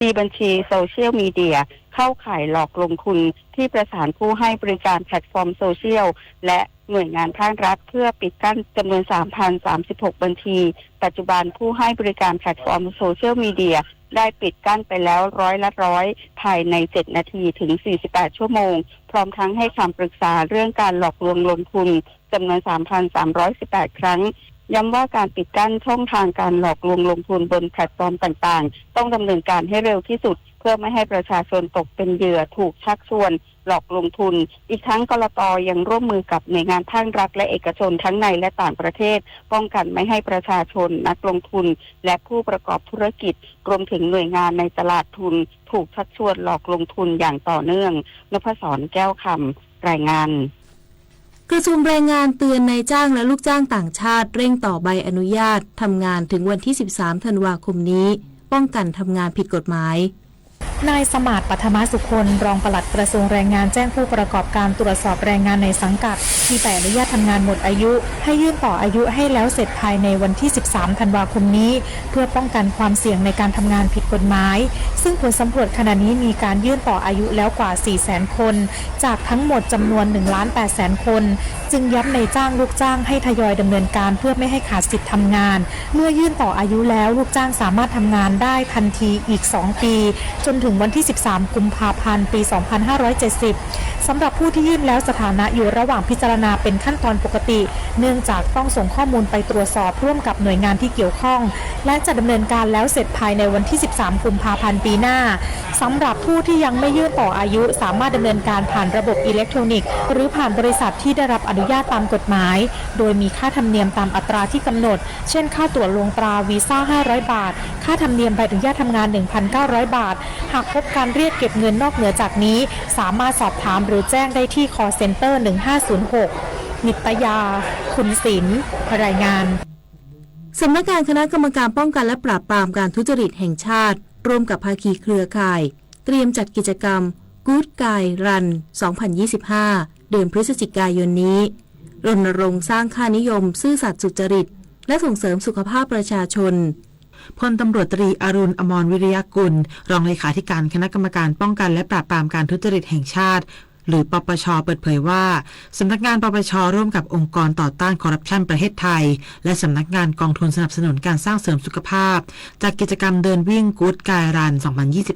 มีบัญชีโซเชียลมีเดียเข้าข่ายหลอกลงทุนที่ประสานผู้ให้บริการแพลตฟอร์มโซเชียลและหน่วยงานภาครัฐเพื่อปิดกั้นจำนวน 3,036 บัญชีปัจจุบันผู้ให้บริการแพลตฟอร์มโซเชียลมีเดียได้ปิดกั้นไปแล้ว100%ภายใน7นาทีถึง48ชั่วโมงพร้อมทั้งให้คำปรึกษาเรื่องการหลอกลวงลงทุนจำนวน 3,318 ครั้งย้ำว่าการปิดกั้นช่องทางการหลอกลวงลงทุนบนแพลตฟอร์มต่างๆต้องดำเนินการให้เร็วที่สุดเพื่อไม่ให้ประชาชนตกเป็นเหยื่อถูกชักชวนหลอกลงทุนอีกทั้งกลต.ยังร่วมมือกับหน่วยงานภาครัฐและเอกชนทั้งในและต่างประเทศป้องกันไม่ให้ประชาชนนักลงทุนและผู้ประกอบธุรกิจรวมถึงหน่วยงานในตลาดทุนถูกชักชวนหลอกลงทุนอย่างต่อเนื่องนพศรแก้วคำรายงานกระทรวงแรงงานเตือนนายจ้างและลูกจ้างต่างชาติเร่งต่อใบอนุญาตทำงานถึงวันที่13ธันวาคมนี้ป้องกันทำงานผิดกฎหมายนายสมาร์ท ปัทมาสุคนรองปลัดกระทรวงแรงงานแจ้งผู้ประกอบการตรวจสอบแรงงานในสังกัดที่ใบอนุญาตทำงานหมดอายุให้ยื่นต่ออายุให้แล้วเสร็จภายในวันที่13ธันวาคมนี้เพื่อป้องกันความเสี่ยงในการทำงานผิดกฎหมายซึ่งผลสำรวจขณะนี้มีการยื่นต่ออายุแล้วกว่า 400,000 คนจากทั้งหมดจำนวน 1,800,000 คนจึงย้ำในจ้างลูกจ้างให้ทยอยดำเนินการเพื่อไม่ให้ขาดสิทธิ์ทำงานเมื่อยื่นต่ออายุแล้วลูกจ้างสามารถทำงานได้ทันทีอีก2ปีจนถึงวันที่13กุมภาพันธ์ปี2570สำหรับผู้ที่ยื่นแล้วสถานะอยู่ระหว่างพิจารณาเป็นขั้นตอนปกติเนื่องจากต้องส่งข้อมูลไปตรวจสอบร่วมกับหน่วยงานที่เกี่ยวข้องและจะดำเนินการแล้วเสร็จภายในวันที่13กุมภาพันธ์ปีหน้าสำหรับผู้ที่ยังไม่ยื่นต่ออายุสามารถดำเนินการผ่านระบบอิเล็กทรอนิกส์หรือผ่านบริษัทที่ได้รับอนุญาตตามกฎหมายโดยมีค่าธรรมเนียมตามอัตราที่กำหนดเช่นค่าตั๋วลงตราวีซ่า500 บาทค่าธรรมเนียมใบอนุญาตทำงาน 1,900 บาทหากพบการเรียกเก็บเงินนอกเหนือจากนี้สามารถสอบถามหรือแจ้งได้ที่ call center 1506นิตยาคุณศิลป์รายงานสำนักงานคณะกรรมการป้องกันและปราบปรามการทุจริตแห่งชาติร่วมกับภาคีเครือข่ายเตรียมจัดกิจกรรม Good Guy Run 2025 เดือนพฤศจิกายนนี้รณรงค์สร้างค่านิยมซื่อสัตย์สุจริตและส่งเสริมสุขภาพประชาชนพลตำรวจตรีอรุณ อมรวิริยกุลรองเลขาธิการคณะกรรมการป้องกันและปราบปรามการทุจริตแห่งชาติหรือปปช.เปิดเผยว่าสำนักงานปปช.ร่วมกับองค์กรต่อต้านคอร์รัปชันประเทศไทยและสำนักงานกองทุนสนับสนุนการสร้างเสริมสุขภาพจัดกิจกรรมเดินวิ่ง Good Guy Run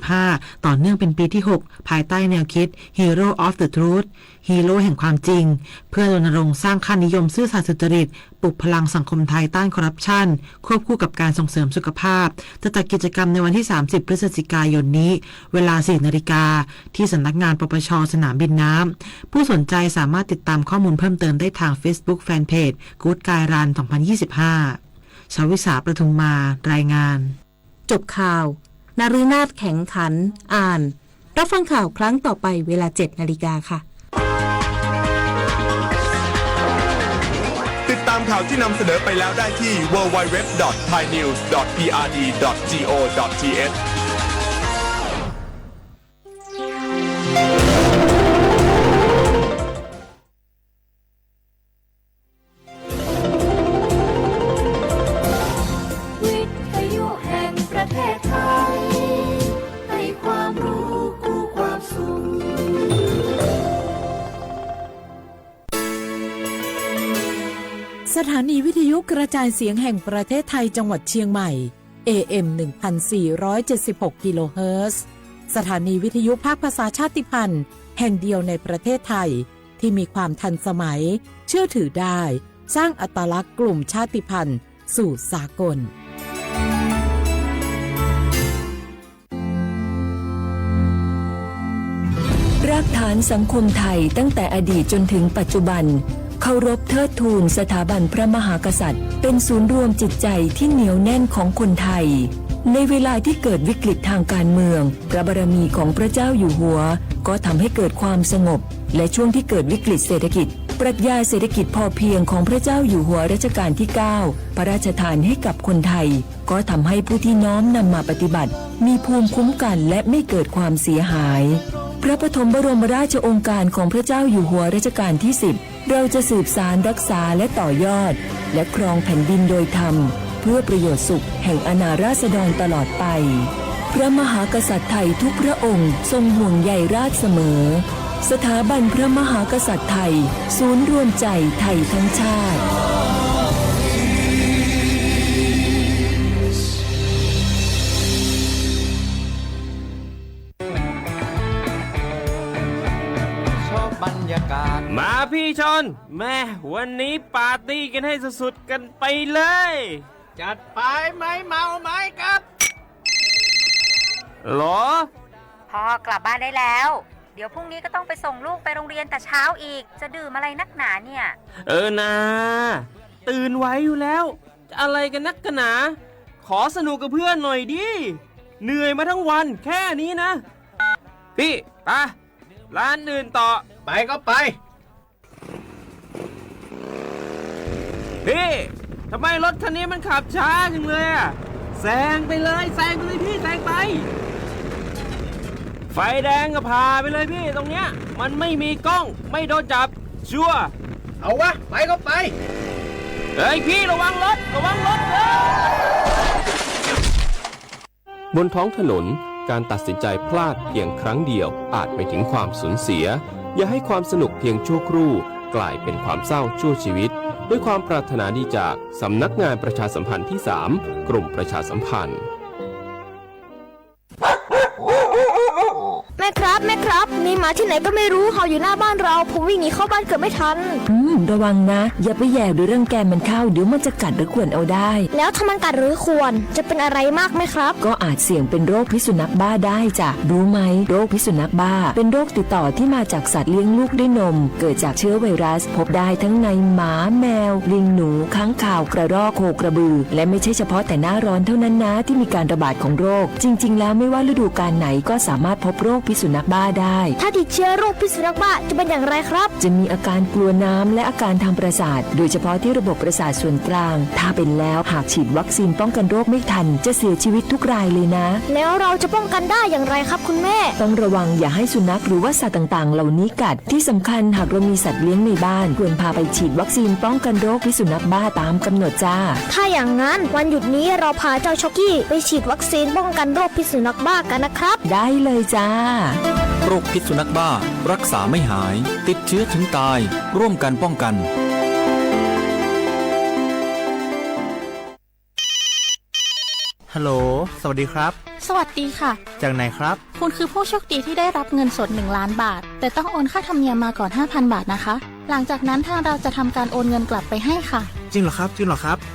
2025 ต่อเนื่องเป็นปีที่ 6 ภายใต้แนวคิด Hero of the Truth ฮีโร่แห่งความจริงเพื่อรณรงค์สร้างค่านิยมซื่อสัตย์สุจริตปลุกพลังสังคมไทยต้านคอร์รัปชันควบคู่กับการส่งเสริมสุขภาพจะจัดกิจกรรมในวันที่30พฤศจิกายนนี้เวลา 4 นาฬิกาที่สำนักงานปปช.สนามบินน้ำผู้สนใจสามารถติดตามข้อมูลเพิ่มเติมได้ทาง Facebook Fanpage Good Guy Run 2025 ชวิสา ประทุมมารายงานจบข่าวนฤนาถแข็งขันอ่านรับฟังข่าวครั้งต่อไปเวลา 7 นาฬิกาค่ะติดตามข่าวที่นำเสนอไปแล้วได้ที่ www.thainews.prd.go.thสถานีวิทยุกระจายเสียงแห่งประเทศไทยจังหวัดเชียงใหม่ AM 1476 กิโลเฮิรตซ์สถานีวิทยุภาคภาษาชาติพันธุ์แห่งเดียวในประเทศไทยที่มีความทันสมัยเชื่อถือได้สร้างอัตลักษณ์กลุ่มชาติพันธุ์สู่สากลรากฐานสังคมไทยตั้งแต่อดีตจนถึงปัจจุบันเคารพเทิดทูนสถาบันพระมหากษัตริย์เป็นศูนย์รวมจิตใจที่เหนียวแน่นของคนไทยในเวลาที่เกิดวิกฤตทางการเมืองพระบารมีของพระเจ้าอยู่หัวก็ทำให้เกิดความสงบและช่วงที่เกิดวิกฤตเศรษฐกิจปรัชญาเศรษฐกิจพอเพียงของพระเจ้าอยู่หัวรัชกาลที่ 9 พระราชทานให้กับคนไทยก็ทำให้ผู้ที่น้อมนำมาปฏิบัติมีภูมิคุ้มกันและไม่เกิดความเสียหายพระปฐมบรมราชโองการของพระเจ้าอยู่หัวรัชกาลที่ 10เราจะสืบสานรักษาและต่อยอดและครองแผ่นดินโดยธรรมเพื่อประโยชน์สุขแห่งอาณาราษฎรตลอดไป พระมหากษัตริย์ไทยทุกพระองค์ทรงห่วงใยราษฎร์เสมอสถาบันพระมหากษัตริย์ไทยศูนย์รวมใจไทยทั้งชาติมาพี่ชนแม่วันนี้ปาร์ตี้กันให้สุดๆกันไปเลย จัดไปไหมเมาไหมครับ หรอ พ่อกลับบ้านได้แล้วเดี๋ยวพรุ่งนี้ก็ต้องไปส่งลูกไปโรงเรียนแต่เช้าอีกจะดื่มอะไรนักหนาเนี่ยนะตื่นไว้อยู่แล้วจะอะไรกันนักกันหนาขอสนุกกับเพื่อนหน่อยดิเหนื่อยมาทั้งวันแค่นี้นะพี่ไปร้านอื่นต่อไปก็ไปพี่ทำไมรถคันนี้มันขับช้าจังเลยอะแซงไปเลยพี่แซงไปไฟแดงก็พาไปเลยพี่ตรงเนี้ยมันไม่มีกล้องไม่โดนจับชัวร์เอาวะไปก็ไปเฮ้ยพี่ระวังรถบนท้องถนนการตัดสินใจพลาดเพียงครั้งเดียวอาจไปถึงความสูญเสียอย่าให้ความสนุกเพียงชั่วครู่กลายเป็นความเศร้าชั่วชีวิตด้วยความปรารถนาดีจากสำนักงานประชาสัมพันธ์ที่ 3 กรมประชาสัมพันธ์ แม่ครับมีหมาที่ไหนก็ไม่รู้เห่าอยู่หน้าบ้านเราผมวิ่งหนีเข้าบ้านเกือบไม่ทันระวังนะอย่าไปแย่หรือรังแกมันเข้าเดี๋ยวมันจะกัดหรือข่วนเอาได้แล้วถ้ามันกัดหรือข่วนจะเป็นอะไรมากไหมครับก็อาจเสี่ยงเป็นโรคพิษสุนัขบ้าได้จ้ะรู้ไหมโรคพิษสุนัขบ้าเป็นโรคติดต่อที่มาจากสัตว์เลี้ยงลูกด้วยนมเกิดจากเชื้อไวรัสพบได้ทั้งในหมาแมวลิงหนูค้างคาวกระรอกโคกระบือและไม่ใช่เฉพาะแต่หน้าร้อนเท่านั้นนะที่มีการระบาดของโรคจริงๆแล้วไม่ว่าฤดูกาลไหนก็สามารถพบโรคพิษสุนัขบ้าได้ถ้าติดเชื้อโรคพิษสุนัขบ้าจะเป็นอย่างไรครับจะมีอาการกลัวน้ำและอาการทางประสาทโดยเฉพาะที่ระบบประสาทส่วนกลางถ้าเป็นแล้วหากฉีดวัคซีนป้องกันโรคไม่ทันจะเสียชีวิตทุกรายเลยนะแล้วเราจะป้องกันได้อย่างไรครับคุณแม่ต้องระวังอย่าให้สุนัขหรือว่าสัตว์ต่างๆเหล่านี้กัดที่สำคัญหากเรามีสัตว์เลี้ยงในบ้านควรพาไปฉีดวัคซีนป้องกันโรคพิษสุนัขบ้าตามกำหนดจ้าถ้าอย่างนั้นวันหยุดนี้เราพาเจ้าช็อกกี้ไปฉีดวัคซีนป้องกันโรคพิษสุนัขบ้ากันนะครับได้เลยจ้าโรคพิษสุนัขบ้ารักษาไม่หายติดเชื้อถึงตายร่วมกันป้องกันฮัลโหลสวัสดีครับสวัสดีค่ะจากไหนครับคุณคือผู้โชคดีที่ได้รับเงินสด1 ล้านบาทแต่ต้องโอนค่าธรรมเนียมมาก่อน 5,000 บาทนะคะหลังจากนั้นทางเราจะทำการโอนเงินกลับไปให้ค่ะจริงเหรอครับ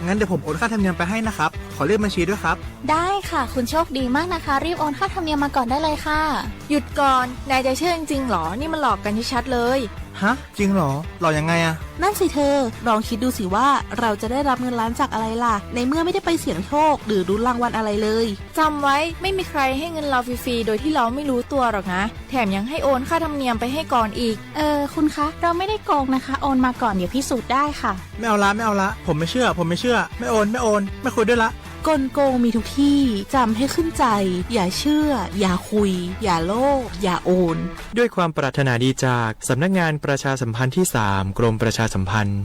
งั้นเดี๋ยวผมโอนค่าธรรมเนียมไปให้นะครับขอเลขบัญชีด้วยครับได้ค่ะคุณโชคดีมากนะคะรีบโอนค่าธรรมเนียมมาก่อนได้เลยค่ะหยุดก่อนนายจะเชื่อจริงๆหรอนี่มันหลอกกันชัดๆเลยฮะจริงเหรอหลอกยังไงอะนั่นสิเธอลองคิดดูสิว่าเราจะได้รับเงินล้านจากอะไรล่ะในเมื่อไม่ได้ไปเสี่ยงโชคหรือลุ้นรางวัลอะไรเลยจำไว้ไม่มีใครให้เงินเราฟรีๆโดยที่เราไม่รู้ตัวหรอกนะแถมยังให้โอนค่าธรรมเนียมไปให้ก่อนอีกคุณคะเราไม่ได้โกงนะคะโอนมาก่อนเดี๋ยวพิสูจน์ได้ค่ะไม่เอาละผมไม่เชื่อไม่โอนไม่คุยด้วยละกลโกงมีทุกที่จำให้ขึ้นใจอย่าเชื่ออย่าคุยอย่าโลภอย่าโอนด้วยความปรารถนาดีจากสำนักงานประชาสัมพันธ์ที่ 3 กรมประชาสัมพันธ์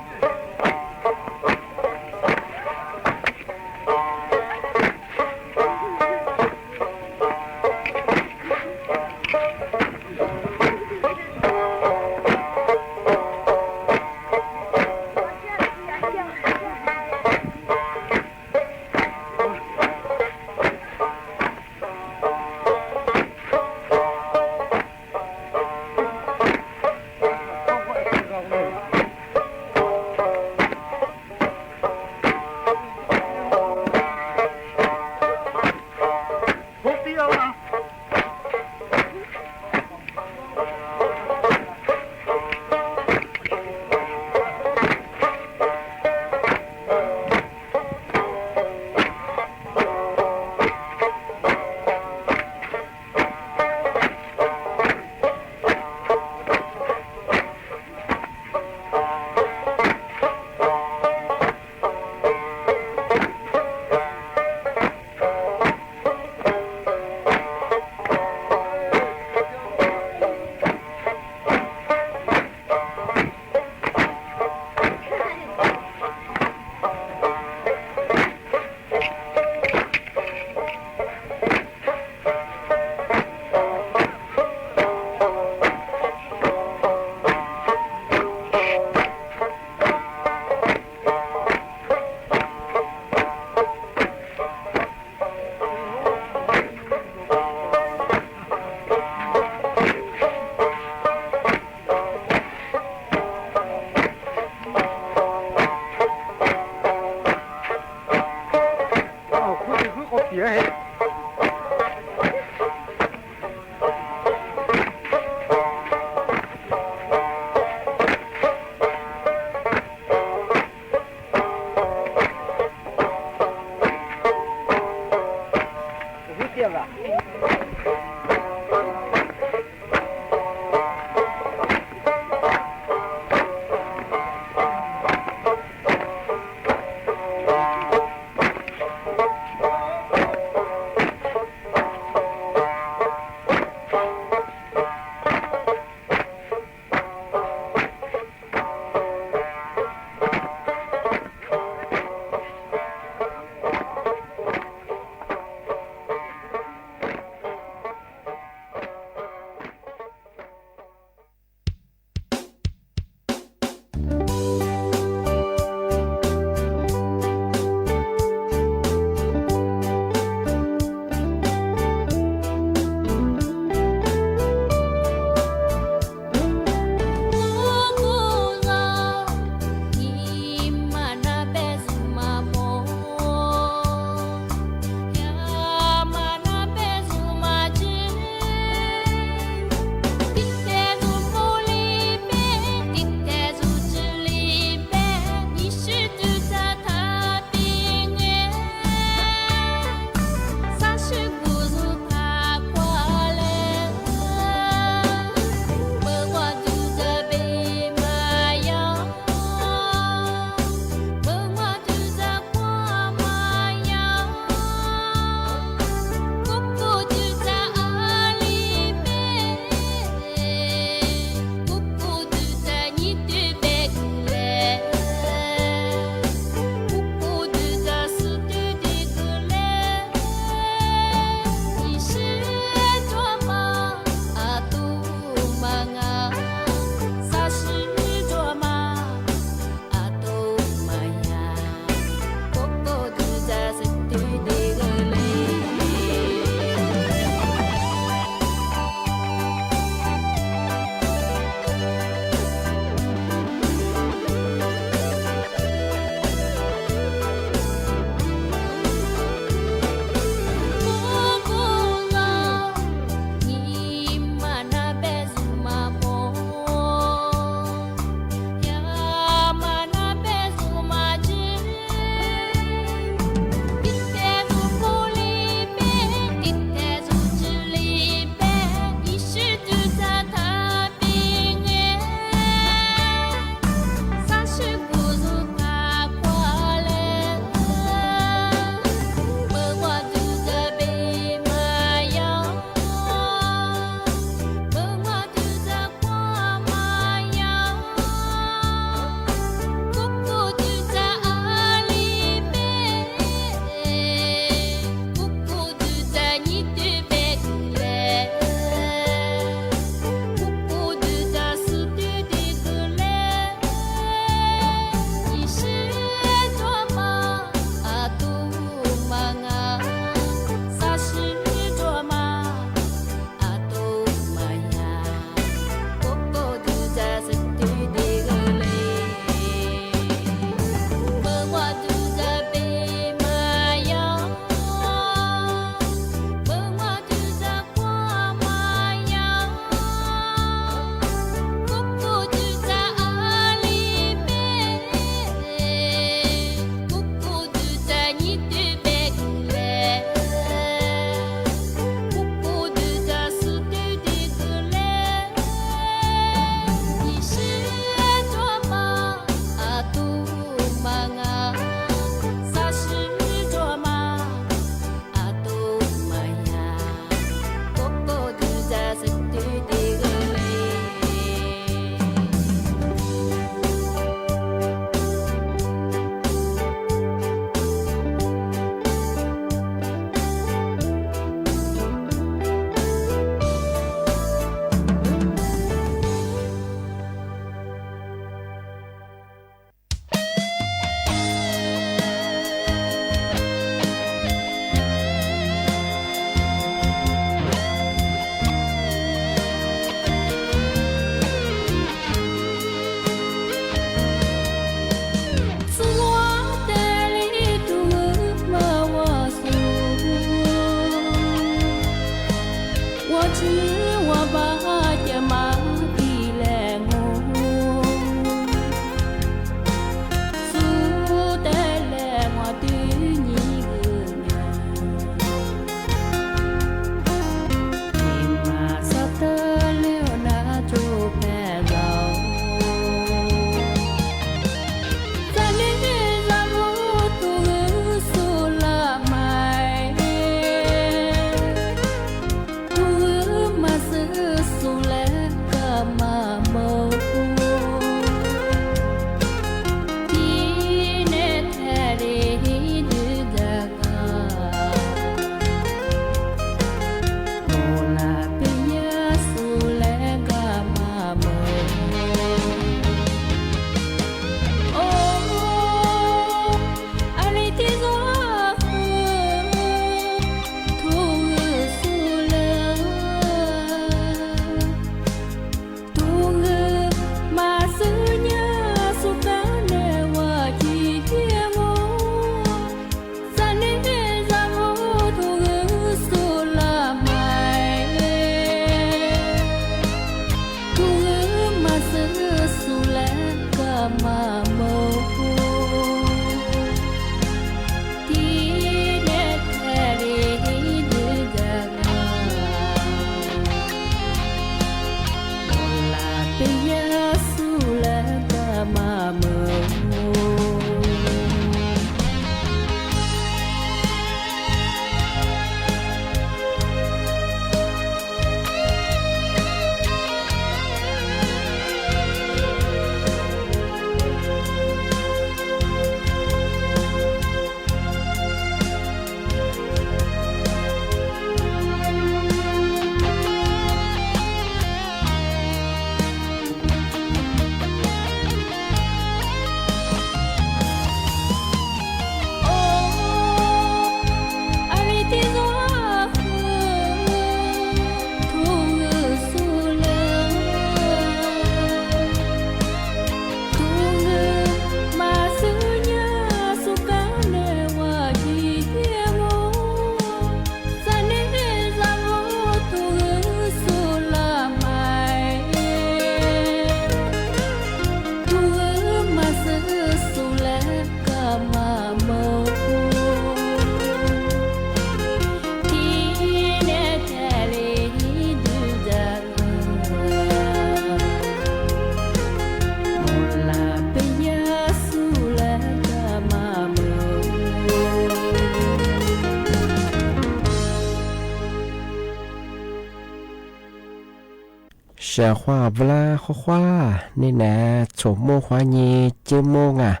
小花不啦花花你呢丑梦花你节梦啊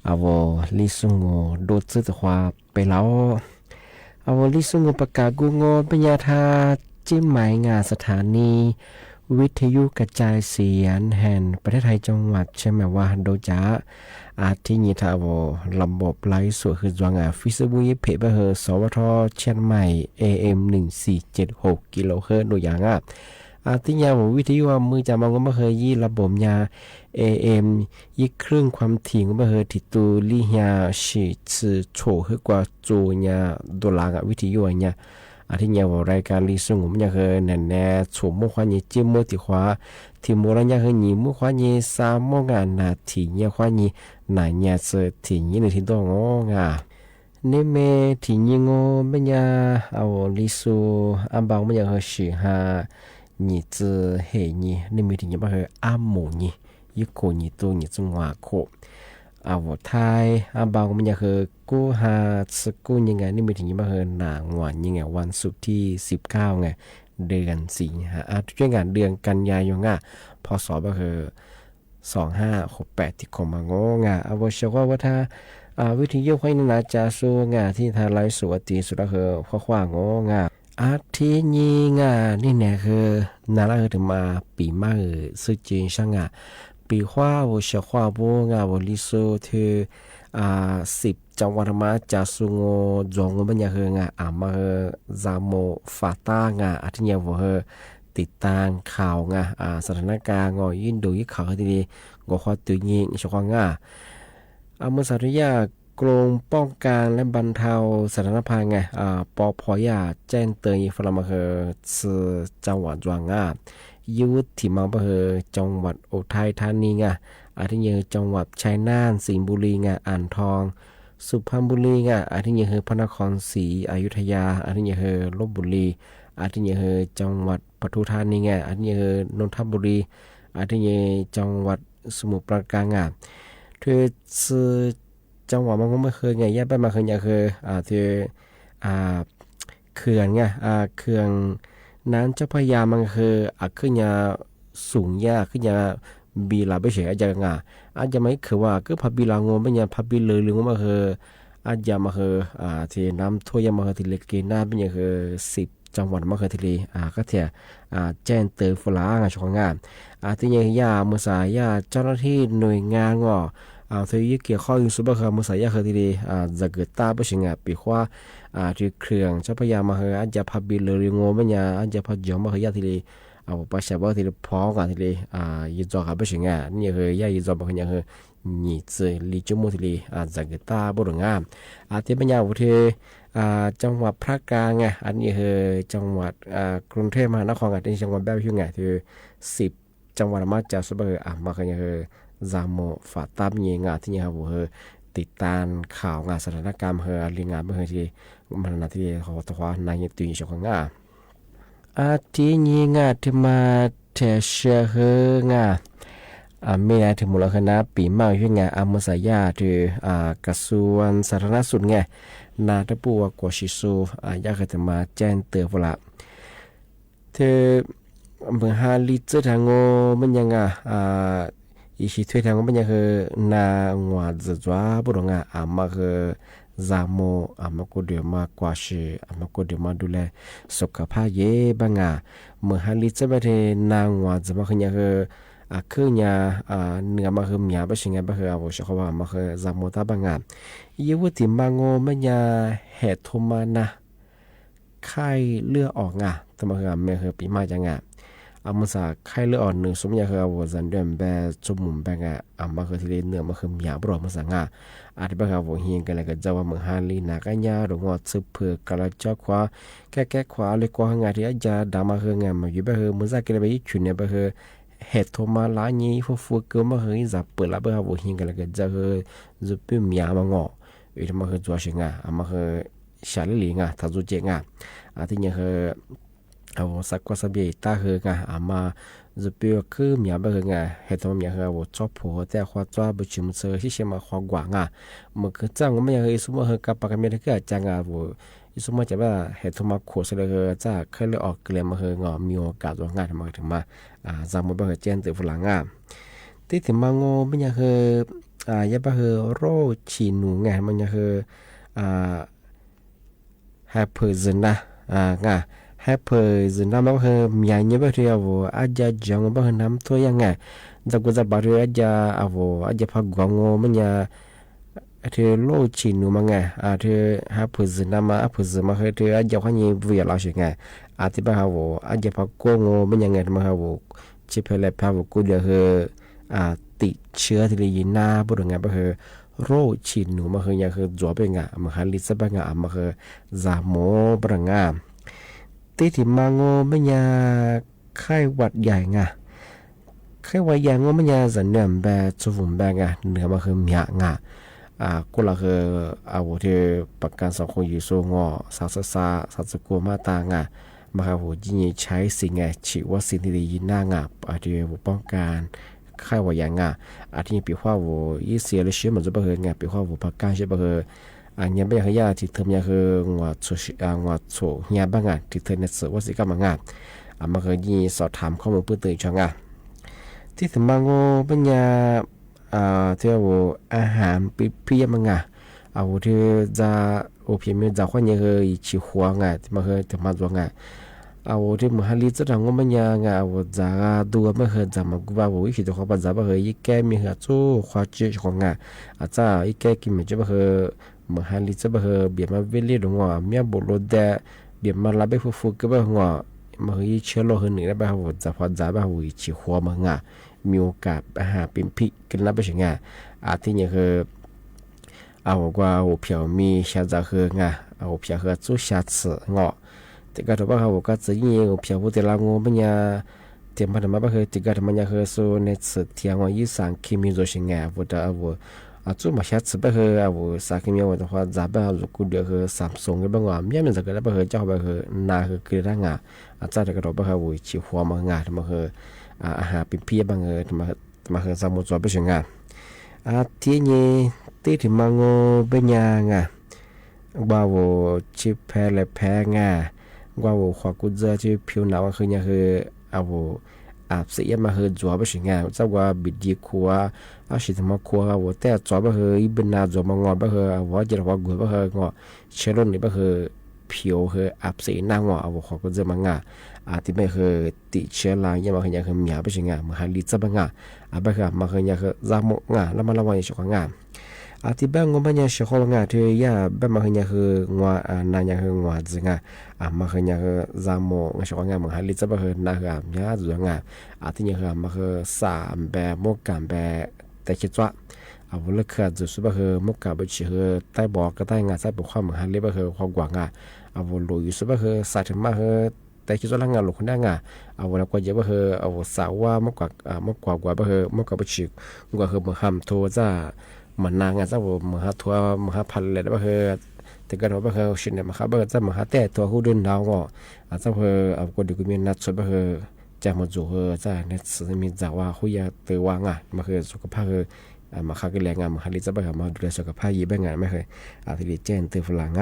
我李松我多次的话ไปแล้ว我李松我ประกาศกูงอปัญญาธาจิ้มหมายงานสถานีวิทยุกระจายเสียงแห่งประเทศไทยจังหวัดใช่ไหมว่าโดยจะอาทิตย์นี้ถ้าระบบไลฟ์สดคือจวงฟิสบุยเพจเบอร์สวทเชียงใหม่ AM 1476กิโลเฮิรตซ์โดยอย่างอาทิตย์ยาววิทยุมือจะมองว่าเฮยี่ระบบยา AM ยี่ครึ่งความถี่ของเฮติตูลี่ยาสิชื่อโฉคือกว่าจูยาดลางวิทยุเนี่ยอาทิตย์ยาวรายการลิซุงผมอยากเฮนั่นแน่โฉมุ่งความยี่จิ้มมือที่ขวาที่มูลนิธิยี่มุ่งความยี่สามโมงนาทียี่ความยี่นายยี่เสที่ยี่ในที่ต้องงานี่เมที่ยี่งอไม่ยาเอาลิซูอันบางไม่อยากเฮสิฮา你这黑你，你每天你把它按摩你，一口你都你中华口，我太บางมันอยากคือกู้หาสกู้ยังไงนี่มีถึงมาคือหนางวันยังไงวันศุกร์ที่19ไงเดือน4ช่วยงานเดือนกันยายนพศก็คือ2568ที่คมางงว่าเชื่อว่าถ้าวิทยุให้นาจะสู้ที่ทางไลฟ์สดตีสุดก็คือข้างงอาทิตย์นี้นี่เนี่ยคือนาราถึงมาปีใหม่สุจินช่างปีว่า我小话不我理说ที่10จังหวัดมาจะสูงจงมันอยากมาจามฟาตาอาทิตย์นี้ว่าติดตามข่าวสถานการณ์ยินดูข่าวทีนี้ก็ข้อตัวยิงช่วงเมื่อสัตยากรมป้องกันและบรรเทาสาธารณภัยปพยแจ้งเตือนฝรั่งมาจังหวัดจวงยุติมาจังหวัดอุทัยธานีอาทิตย์จังหวัดชัยนาทสิงห์บุรีอ่างทองสุพรรณบุรีอาทิตย์พระนครศรีอยุธยาอาทิตย์ลพบุรีอาทิตย์จังหวัดปทุมธานีอาทิตย์นนทบุรีอาทิตย์จังหวัดสมุทรปราการจังหวะมันก็ไม่เคยแยกไปมาเคยคือที่เขื่อนเขื่อนนั้นเจ้าพระยามันคือขึ้นสูงขึ้นบีลาไปเฉยอาจจะไม่คือว่าก็พับบีลางงไม่พับบีเลยหรือว่ามันคืออาจจะมาคือที่น้ำท่วมมาคือที่เล็กเกน่าเป็นอย่างคือ10จังหวัดมาคือที่ก็เถอะแจ้งเตือนฝรั่งช่วงที่ยังมือสายเจ้าหน้าที่หน่วยงานที่เกี่ยวข้องอยู่สุบะคือมือสายคือที่จะเกิดตาไปสิ่งปีว่าที่เครื่องเจ้าพระยามาคืออาจจะพับบีเลยงงไม่อาจจะพับยอมมาคือยาที่ปัจจัยว่าที่พ้องที่ยึดจ่อกับไปสิ่งนี่คือยายึดจ่อมาคือคือนี่จะลิจุมุที่จะเกิดตาบุรุษที่ปัญญาวุฒิจังหวัดภาคกลางอันนี้คือจังหวัดกรุงเทพมหานครที่จังหวัดแบบที่ที่10จังหวัดมาจากสุบะมาคือจามฝาตามเงที่ติดตามข่าวสถานการณ์เรียงงานที่มันนาที่เขาตัวในตุยช่วงอาทิตย์นี้ที่มาเทเชไม่ได้ถึงมูลค่าปีใหม่ที่มุสายาที่กระทรวงสาธารณสุขนาทปูวกวชิสูอยากจะมาแจ้งเตือนว่าเธอเมื่อฮาลิเจทางมันยังอีกที่ทางมันยังคือนางวัดจัวบุรุษมาคือจามมาก็เดี๋ยวมากว่าชีมาก็เดี๋ยวมาดูแลสุขภาพเย่บางเมื่อฮาลิเจไปที่นางวัดจะมาคือยังคือคือเนี่ยเนื้อมาคือเมียไปสิ่งไงไปคือเอาชักว่ามาคือจามตาบางยี่วุฒิบางมันยังเหตุทุมานะไข้เลือดออกแต่มาคือไม่คือปีใหม่จังมุสาไข้เลือดออกหนึ่งสมยาคือว่าจันเดิมแบบจมูกแบบมาคือที่เนื้อมาคือมีบรอมุสาอาทิตย์แบบว่าเฮียงกันเลยก็จะว่าเมืองฮาลีนักอันยาหรืองอสืบเผือกกระจอกขวาแก้ขวาเลยกว่าที่อาจจะดามาคือมาอยู่แบบมุสากินไปยิ่งชุนเนี่ยแบบเหตุโทมาล้านี้ฟูเกินมาคือจับเปิดแล้วแบบว่าเฮียงกันเลยก็จะคือจะเป็นมีมางอีกมาคือจัวชิงมาคือชาลิลิถ้าจุเจอาทิตย์เนี่ยคือเอาสักว่าสบีตาคือมาจะเป็นคือมีแบบคือเหตุมีคือว่าชอบผัวแต่ความจ้าบุชิมเซอร์ที่เชื่อมาความกว้างมันคือจังไม่คือสมมติคือกับปากเมียที่เกิดจังว่า สมมติจะว่าเหตุมาขวดเลยจะเคยเลือกออกเกลียมาเฮงมีโอกาสตัวงานมาถึงมาจำมาบ่เฮเจนตัวฝรั่งที่ถึงมาโง่ไม่ยังเฮยาบ่เฮโรชีนูไงมันยังเฮแฮปเปอร์ซนะงาแฮปเปอร์ซนะบ่เฮมีอันนี้บ่เรียกว่าอาจจะจังบ่เฮน้ำตัวยังไงจะกูจะบ่เรียอาจจะอาจจะพักกวางโง่มันยังเธอโลชินูมังไงเธอหาผู้สื่อนามาผู้สื่อมาเธออาจจะขยี้วิญญาณสิไงที่บ้าหัวอาจจะพักกงโมันยังไงมาหัวชิเพลพาวุกูเดือดติดเชื้อที่ลีน่าบุรุษไงบ้าโรชินูมายังจัวเป็นไงมาลิซาเป็นไงมาจามโมบรังไงติดที่มังโง่มันยังไข้หวัดใหญ่ไงไข้หวัดใหญ่มันยังจะเนื้อแบบจุ่มแบบไงเนื้อมันมีอ่ะไงกูละคือที่ประกันสังคมอยู่สูงสักสกุลมาตางมาครับยิ่งใช้สิ่งชีวสิ่งที่ดีน่างที่ป้องกันไข้หวัดใหญ่ที่ปีว่ายี่เสียเลยเชื่อมันจะเป็นไงปีว่าประกันใช่เป็นยังไม่ให้ยาที่เธอเนี่ยคือว่าโฉเนี่ยบ้างที่เธอเนี่ยสื่อว่าสิ่งกำลังมาคือยิ่งสอบถามข้อมูลเพื่อตื่นช่างที่ถึงบางเป็นยาที่ว่าอาหารปีมังที่จะพี่มีจะคนยังเคยชิหัวที่มาเคยถึงมาตัวที่มหาลิจจะงมันยังจะดูไม่เคยจะมากูว่าวิธีตัวเขาปัจจัยไม่เคยยิ่งแก่มีเหตุจู่ความเชื่อของอาจจะยิ่งแก่กินไม่จะไม่เคยมหาลิจะไม่เคยเบียดมาเวลีดงมีบุรุษเดเบียดมาลับไปฟูก็ไม่งมาเคยเชื่อโลหะหนึ่งแล้วไปหัวจะปัจจัยไปหัวชิหัวมังมีโอกาสอาหารเป็นพิษกันแล้วไปถึงที่นี่คือว่าเพียวมีชาจะคือเพียวคือจุชาสืแต่ก็ถือว่าก็จะยิ่งเพียวพูดแต่ละงูมันยังเตรียมพันธุ์มาก็คือติดกันมันยังคือส่วนในสุดที่ยี่สังคิมิโซชิงพูดแต่จุมาชาสืไปคือสังคิมิว่าว่าจะแบบกูเดียวคือซัมซุงก็บางว่ามีมันจะก็ได้ไปคือเจ้าไปคือนาคือเกลือง่าจะแต่ก็ถือว่าคือชิหัวมังมันคืออาหารเป็นพิษบางมาคือสมุทรไปถึงที่นี่ที่ถึงมังเป็นยังว่าชิแพ้เลยแพ้ว่าขวากุญแจที่ผิวหนังคือยังคืออาบสีมาคือจัวไปถึงจะว่าบิดดีขัวสิทำมาขัวแต่จัวไปคืออีเป็นนาจัวมางอไปคือว่าจะว่ากุยไปคืองอเชลล์นี่ไปคือผิวคืออาบสีหน้างอขวากุญแจมังที่ไม่คือติดเชื้อรายังมาคือยังคือมีไปถึงมาหาลิซาบังไปคือมาคือยังคือจามแล้วมาละวันยังงที่บ้านงมันยังเชื่อว่าที่ยาบ้านมาคือยังคืองัวนานยังคืองัวจริงมาคือยังคือจามเชื่อว่ามาหาลิซาบังคือนาคือมีอะไรจริงที่ยังคือมาคือสามแบบมุกกันแบบแต่คิดว่าเลือกคือจุดสุดคือมุกกันไปชื่อใต้บอกก็ใต้ใต้บอกความมาหาลิบังคือความกว้างลุยสุดคือสายถึงมาคือแต่คิดว่าร่างงานหลุดคนได้เวลาก็เยอะก็คือสาวว่ามากกว่าก็คือมากกว่าไปฉีกก็คือมาทำทัวร์จะเหมือนนางจะมาทัวร์มาพันเลยก็คือแต่ก็เราก็คือชิ้นเนี่ยมาครับก็จะมาแต่ตัวหูดุนดาวก็จะคือก็ดูก็มีนัดสุดก็คือจะมาจู่จะเนี่ยมีจะว่าคุยตัวว่างมาคือสุขภาพคือมาคักแรงมาฮันลิจะไปหามาดูแลสุขภาพยี่บ้างไม่เคยที่เจนตัวฝรั่ง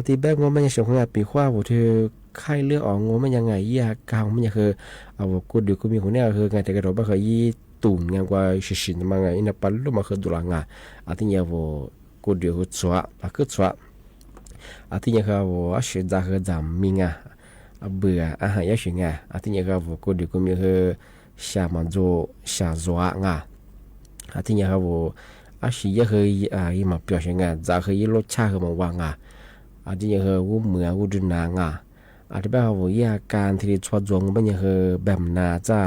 ที่แบบงมันยังส่งงานปีว่าที่ไข้เลือดออกงมันยังไงยากาวมันยังคือกูดูกูมีคนนี้คือไงแต่ก็เราไม่เคยยี่ตุ่นไงกว่าชินมาไงอินปัลลุมาคือดูหลังที่ยังกูดูหัวชัวคือชัวที่ยังคือเสียใจคือจำมีไงเบื่ออาหารยังไงที่ยังคือกูดูกูมีคือชามันโจชาโจไงที่ยังคือเสียคือยี่มาเปลี่ยนไงจะคือยี่รสชาคือมันว่างที่ยังคือวุ้มเหมือวุ้นนางที่บ้านเขาอยากการที่ชดจงเป็นยังคือแบบนาจ้า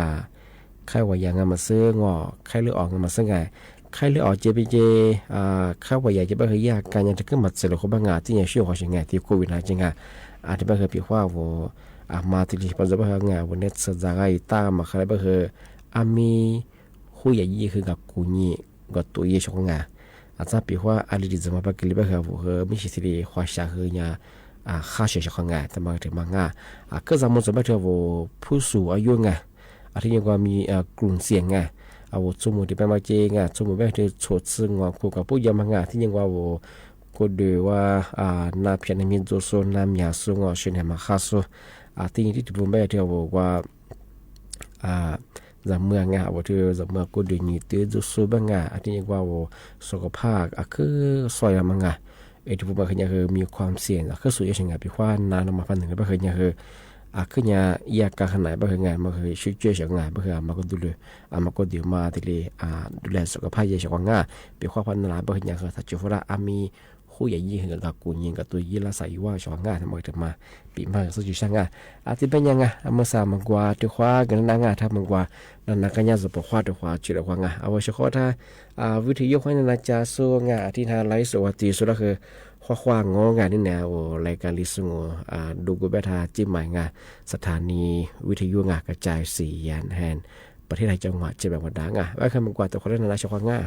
ใครว่าอย่างงั้นมาซื้องอใครเลือกออกงั้นมาซื้อไงใครเลือกออกเจไปเจใครว่าอยากจะไปคืออยากการยังจะขึ้นมาเสร็จแล้วเขาบ้างที่ยังช่วยเขาใช่ไงที่โควิดจริงที่บ้านเขาพี่ว่ามาที่ปัจจุบันไงวันนี้สัญญาณตามมาใครบ้างคือมีคุยอย่างนี้คือกับกูนี่กับตัวยี่ช่องไงจะพี่ว่าอะไรที่จะมาเป็นลิบเขาไม่ใช่ที่ความชาคือเนี่ยค่าเฉลี่ยของงานแต่มาถึงงานก็จะมุ่งไปที่ผู้สูงอายุไงที่ยังว่ามีกลุ่มเสี่ยงไงสมมติไปมาเจงสมมติไปที่โฉดซึ่งว่าคู่กับผู้ยามงานที่ยังว่ากู ก็ดูว่านาเพียนมีโจโซน้ำยาสูงเช่นมาคาโซที่นี่ที่ผมไปเที่ยวบอกว่าจำเมืองว่าที่จำเมืองก็ดูนี่ตัวโจโซบ้างที่นี่ว่าสุขภาพคือสวยมั้งที่ผมบอกคือมีความเสี่ยงคือสุดยอดสิ่งที่ว่านานมาพันหนึ่งก็คือคือคือเนี่ยอยากการขนาดบางงานมันคือช่วยเฉยงานบางงานมันก็ดูเลยมันก็เดี๋ยวมาที่เลยดูแลสุขภาพเยอะเฉยงานเป็นความพันนาบางอย่างคือถ้าจุดว่ามีคู่ใหญ่ยิ่งกับกูยิ่งกับตัวยิ่งละใส่ว่าเฉยงานทำไมถึงมาปีมาสุดจุดช่างงานที่เป็นยังไงเมื่อสามมันกว่าที่ว่ากันนางงานถ้ามันกว่านั่นนักการจะบอกว่าที่ว่าจุดว่างานเอาไว้เฉพาะถ้าวิธียกให้นาจาสู้งานที่ทางไลฟ์สวัสดีสุดก็คือข้างงานนี่แนวรายการลิสงดูกูเบทาจิ้มหมายงานสถานีวิทยุงานกระจาย4ย่านแห่งประเทศไทยจังหวัดเชียงใหม่วันดังว่าคำมันกว่าตัวคนเล่นนาชาวงา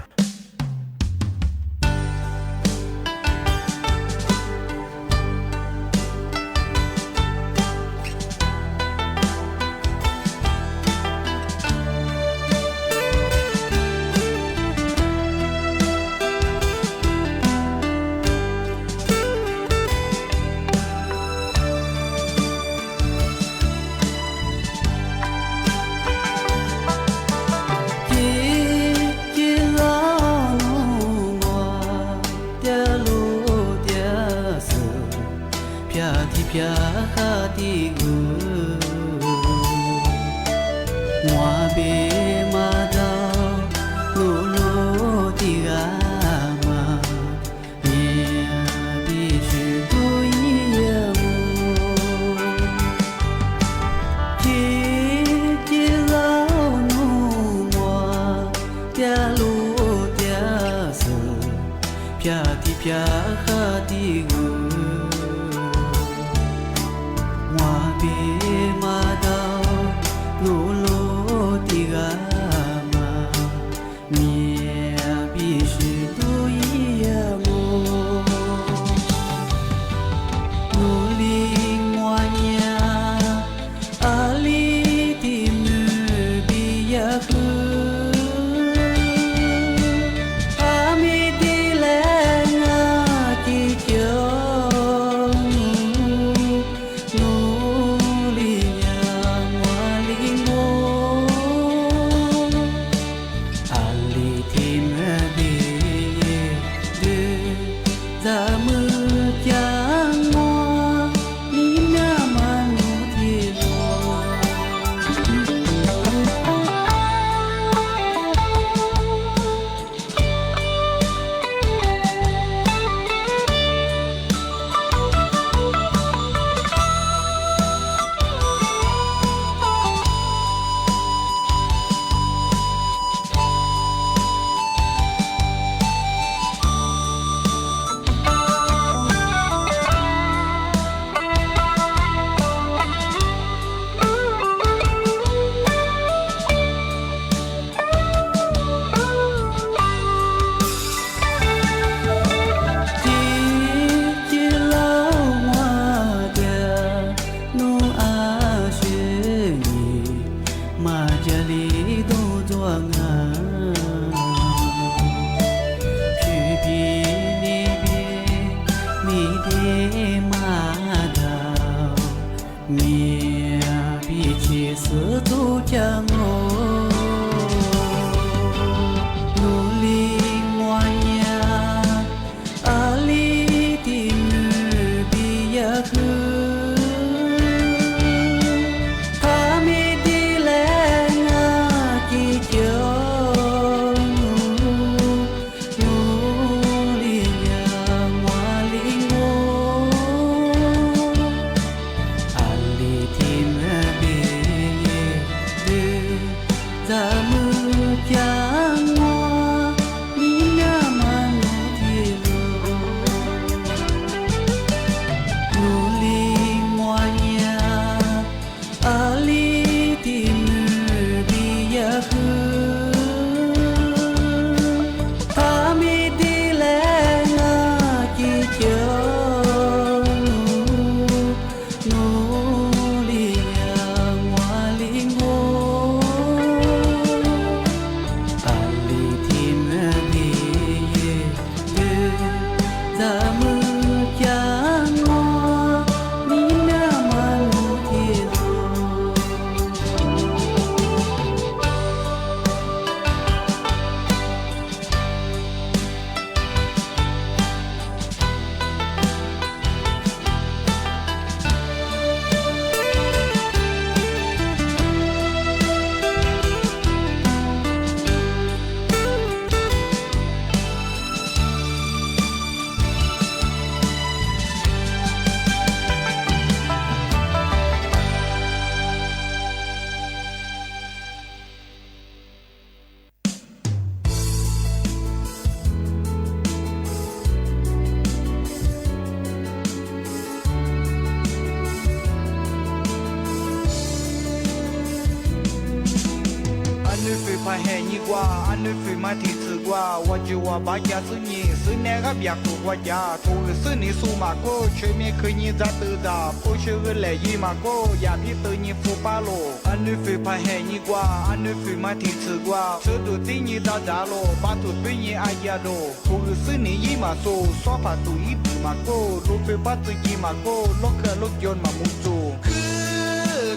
怕黑你瓜，俺女飞马蹄子瓜，我就我把家是你，是那个别个国家，头是你数码过，全面可你咋得咋，不学个来一马过，也比得你富巴罗。俺女飞怕黑你瓜，俺女飞马蹄子瓜，车都对你咋咋咯，把头对你爱呀咯，头是你一马说，耍怕都一不马过，路飞把自己马过，落克落yon马木做。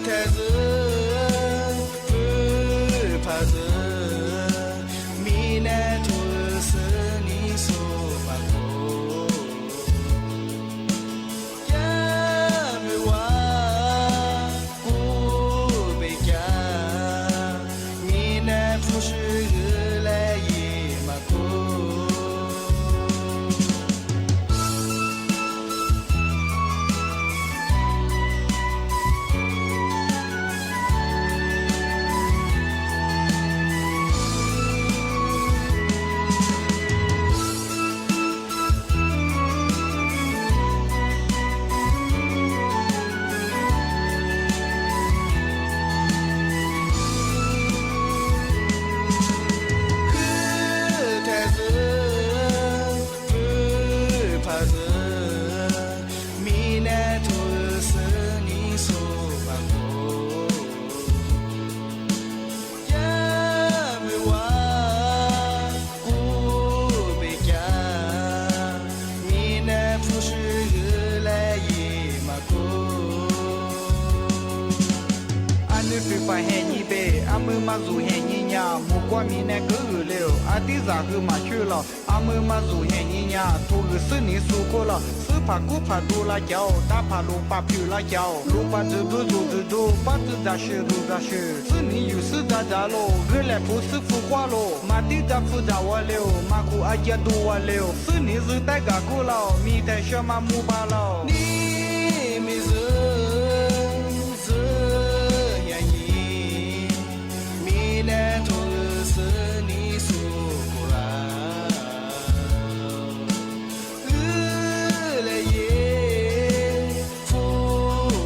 开始不怕是米奈图是你说法过也没完不被干米奈不是日来也马过dù hè nhị nhà một qua mi nè cứ gửi liều à tí giả cứ mà chưa lọ à mơ mà dù hè nhị nhà thu gửi sư ní su cô lọ sư phá cú phá đu la cháu ta phá lù phá piu la cháu lù phá từ du phá từ ra sư sư ní yu sư ra lô gửi lẹ phú sư phú qua lô mà tí ra phú ra wa liều mà cụ ai gia đu wa liều sư ní dư tay cả cô lọ mi tay sơ mà mu ba lọ ní mi dư nè thu sư ní su cô ra lệ ye phu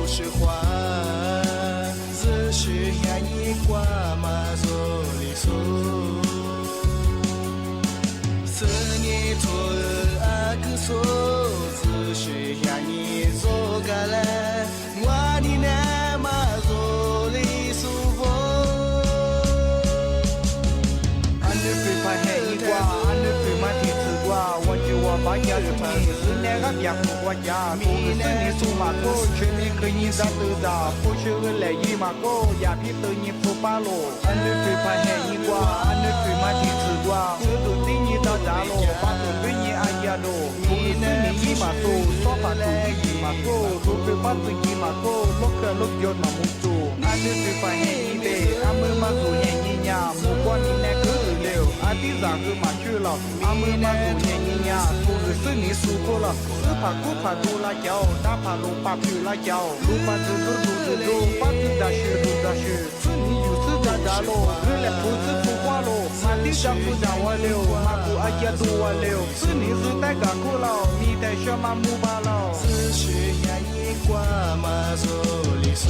sư hoa dư sư nhà nhi qua mà zo li su sư ní thu a cứ số dư sư nhà nhi zo ga la ngoa đi nè mà zo li su vô anh phải phải hay đi qua anh phải mà thì thử quaวันจะว่าบ้านยาสุดที่สุดแน่ก็อยากบอกว่าอยากกูคือนี่สู้มาโก้ช่วยมีเคยยินซาตือดาผู้ช่วยเลยยี่มาโก้อยากพี่ตื่นยิบผู้ป้าโลอันนี้phải phải hayดีกว่าอันนี้phảiมาที่ถือกว่าคือตัวที่ยี่ตาดาโลป้าตัวเป็นยี่อายาโลกูคือนี่ยี่มาโก้ชอบป้าตัวยี่มาโก้ตัวเป็นป้าตัวยี่มาโก้ลูกลูกยนต์มามุกจูอันนี้phải phải hayดีเบ้อามือมาสู่ยี่ยี่ยามุกว่านี่แน่คือเร็วอาทิตย์จากคือมาชื่อเราอามือมาสู่ยี่ยี่ยากูคือซึ่งนี่สู้ก็เราซื้อผักกูผักดูละเจ้าตาผักลูกผักผิวละเจ้าลูกผักดูผักดาชื่อซึ่งนี่อยู่ซื้อดาโลหรือแหละผู้ซื้อผู้ว่าโลมาที่จับผู้ดาวเร็วมากูอาจจะดูว่าเร็วซึ่งนี่ซื้อแต่กับกูเรามีแต่เชื่อมามูบาเราซื้อชื่อยายิ่งกว่ามาโซลิโซ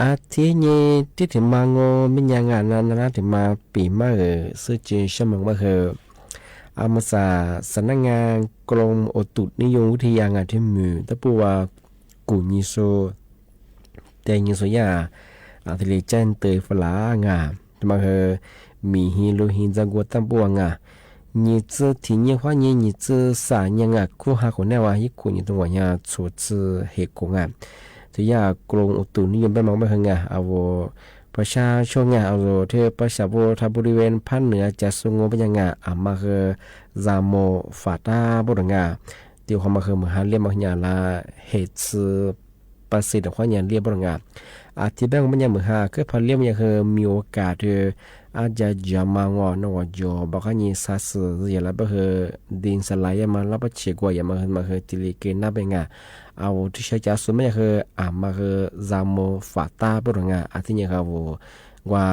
อาทีนี้ที่ถึงมาโงมิญางานนั้นนะถึงมาปีมาซื้อจีนชั่วโมงมาอามาสาสำนักงานกรมอุตุนิยมวิทยางานที่มือตะปูว่ากุญิโซแต่ยิโซยาทะเลจันเตยฝลางามามีฮิโลฮินจังกัวตัมปัวงา你这体验花年你这3年啊过下可能话一个你都话呀出自黑工啊这呀กรมอุตุนิยมบ้านเมืองบ้านเฮงอ่ะเอาประชาชนอ่ะเอาเทประชาชนทางบริเวณภาคเหนือจะสงบเป็นยังไงมาคือซาโมฟาตาบุรงาเดี๋ยวเขามาคือมหาเรียนมาเนี่ยละเหตุประสิทธิ์ของเนี่ยเรียนบุรงาที่แบงค์มันยังมือหาคือพอเรียนยังคือมีโอกาสอาจจะจำมางอนว่าจอบอกว่านี่สัสเยอะแล้วก็คือดินสลายมาแล้วก็เชื่อกว่าอย่ามาคือติลิเกน่าเป็นไงเอาที่ใช้จ่ายส่วนไม่คือมาคือซาโมฟาตาบุรงาที่เนี่ยครับว่า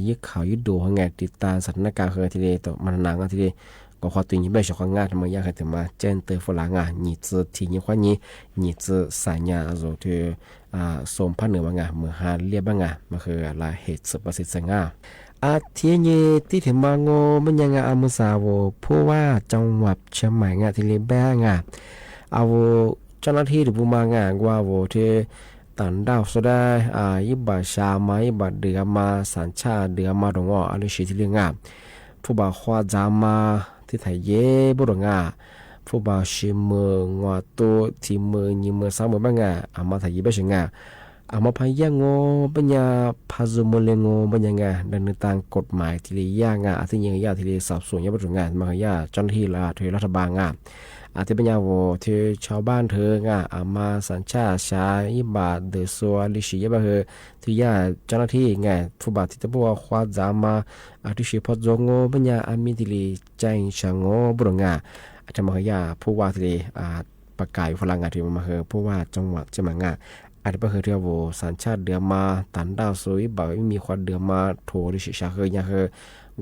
ยึดข่าวยึดดูของไงติดตามสถานการณ์คือที่เดียวมันนานที่เดียวก็ขอตัวนี้ไม่ใช่ของงานทำไมอยากให้ถึงมาเจนเตอร์ฝรั่งนี่จะที่นี่ว่านี่จะสายงานเราที่ส่งพันเหนือบางเมื่อหาเรียบบางมาคืออะไรเหตุสุประสิทธิ์งาที่นี่ที่ถึงมาโง่มันยังอามุสาวผู้ว่าจังหวัดเชียงใหม่ที่เรียบแบงเอาเจ้าหน้าที่หรือผู้มางานว่าที่ตันดาวสุดได้ยิบชามายิบเดือมาสัญชาเดือมาตรงอะไรสิ่งที่เรื่องผู้บ่าวขวาจามาที่ไทยเย่บุรงผู้บ่าวชิมงอตัวที่มือยิมือสามมือบางมาไทยเย่ไปชิงมาพายงปัญญาพาซุมเลงปัญญาดันตามกฎหมายที่เรียกที่ยังยาที่เรียสอบสวนยาบุรงมาขยาเจ้าหน้าที่รัฐบาลที่ปัญญาที่ชาวบ้านเธอมาสัญชาชาอิบาเดซัวลิชิยบะที่ยาเจ้าหน้าที่ผู้บ่าวที่ตะบัวควาจามาที่ชื่อพอจงปัญญามิติลีใจช่างบุรงจะมาขยาผู้ว่าที่ประกาศพลังที่มาผู้ว่าจังหวัดเชียงใหม่อาจจะเป็นเรื่องสัญชาติเดือมาตันดาวซุยบ่าวมีความเดือมาโถดิชิชา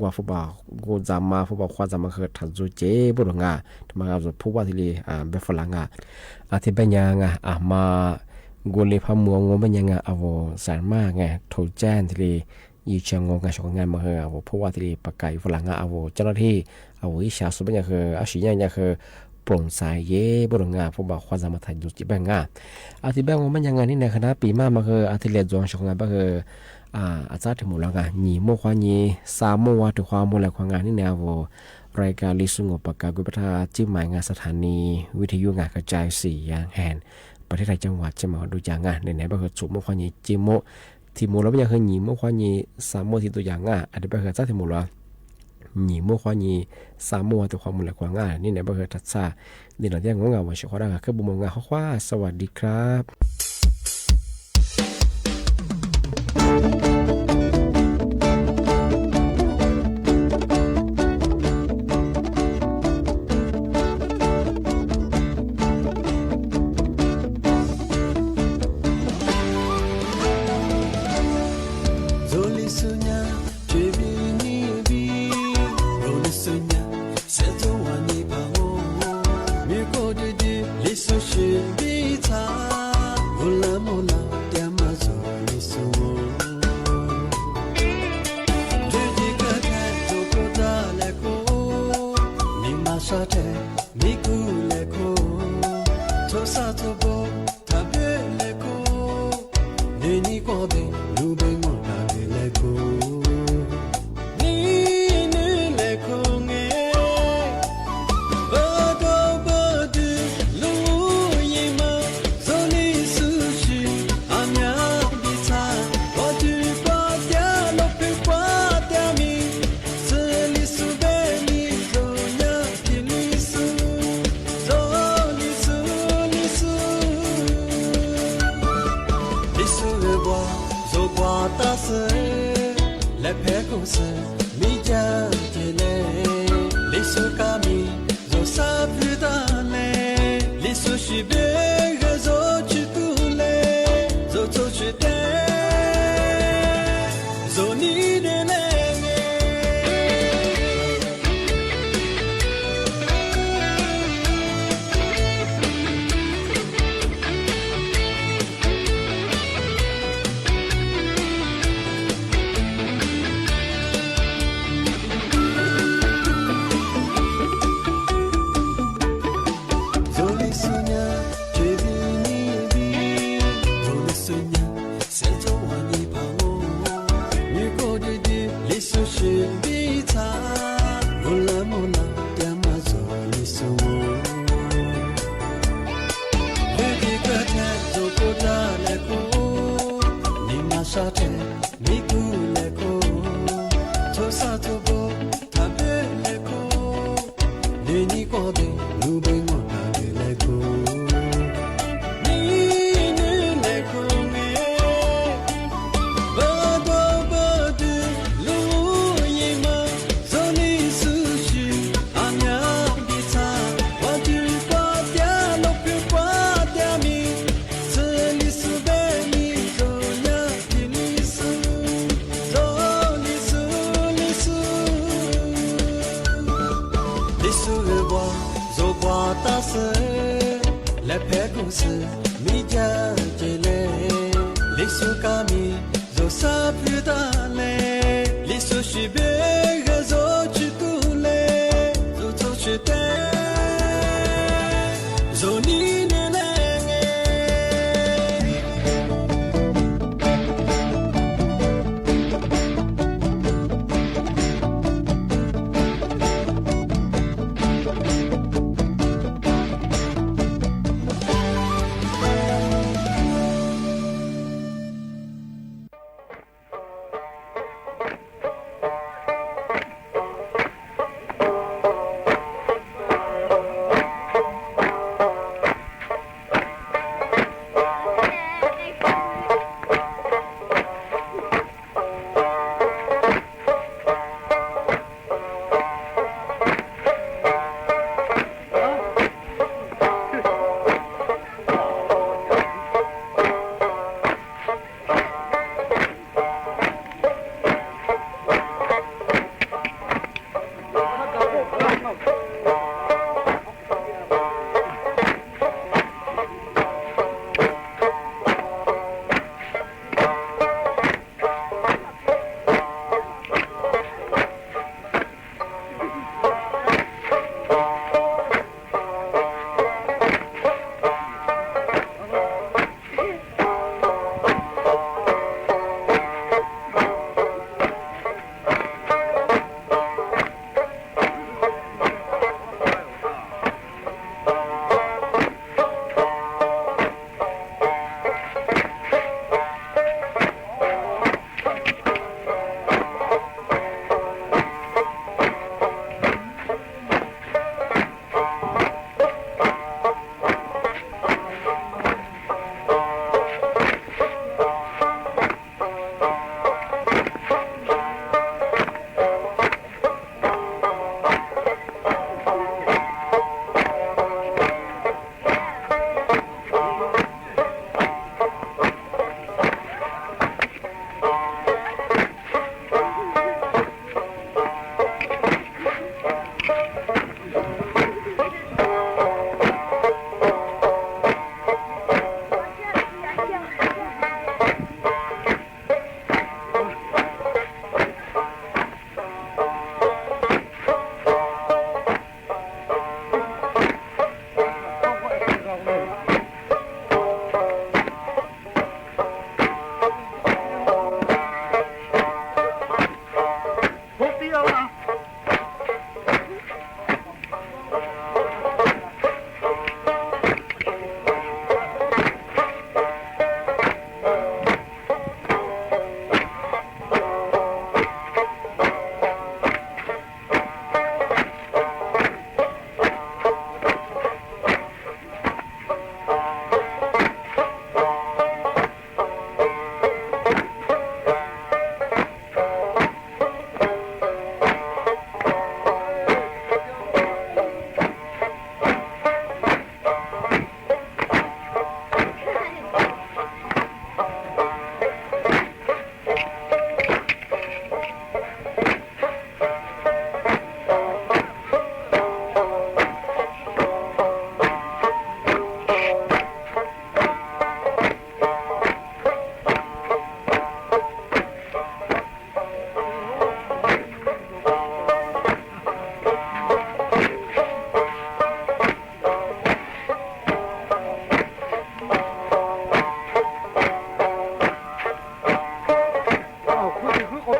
ว่าผู้บ่าวกูจามาผู้บ่าวควาจามาทันจูเจบุรงทำไมเราผู้ว่าที่เรียแบบฝรั่งที่เป็นยังมากูเลยพามัวงเป็นยังเอาสารมากโถแจ้งที่เรียยี่เชียงงชงงานมาผู้ว่าที่เรียประกาศฝรั่งเอาเจ้าหน้าที่เอาวิชาสุดเป็นยังอาชีพยังโปร่งใสเย่บุรงผู้บ่าวควาจามาทันจูจิแบงที่แบงมันยังนี่ในคณะปีมาที่เรียนจวงชงงานอาจารย์ถึงหมดแล้วหนีโมควานีสามโมว่าถึงความโมแลความงานนี่แนวรายการลิสุงปากกากุปทาจิ้มหมายงานสถานีวิทยุงานกระจาย4อย่างแห่งประเทศไทยจังหวัดจะมาดูอย่างงานในสุโมควานีจิโมที่โมแล้วยังเคยหนีโมควานีสามโมที่ตัวอย่างอันนี้อาจารย์ถึงหมดแล้วหนีโมควานีสามโมถึงความโมแลความงานนี่ในทัศน์ซาดินหลังที่งงว่าเฉพาะด้านคือบุมงานข้อว่าสวัสดีครับ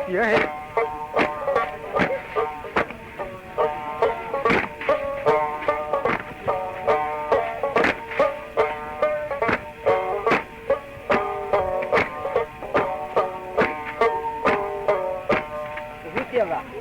嘢起。这个。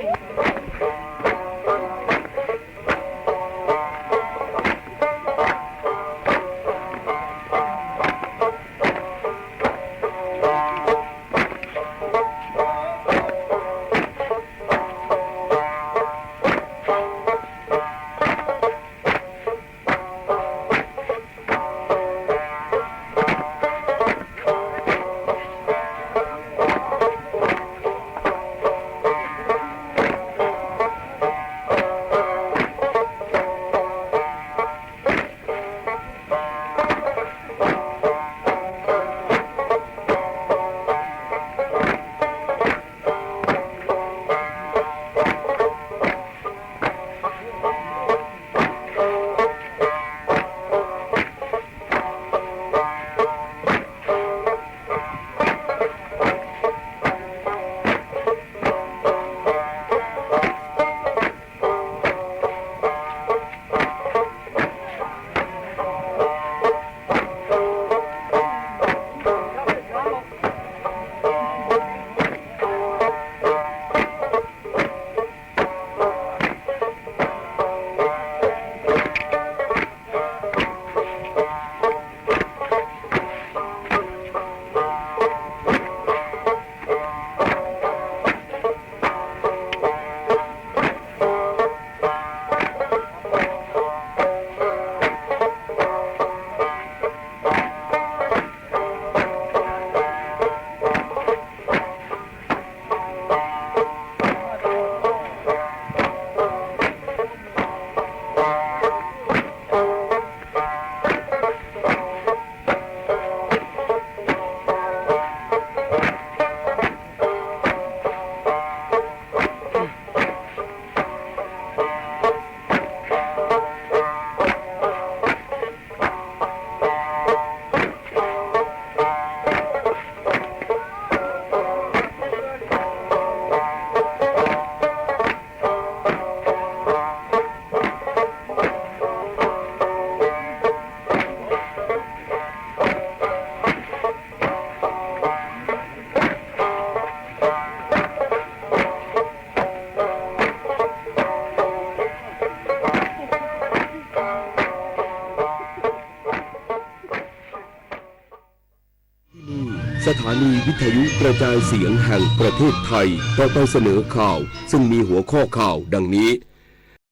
สถานีวิทยุกระจายเสียงแห่งประเทศไทยต่อไปเสนอข่าวซึ่งมีหัวข้อข่าวดังนี้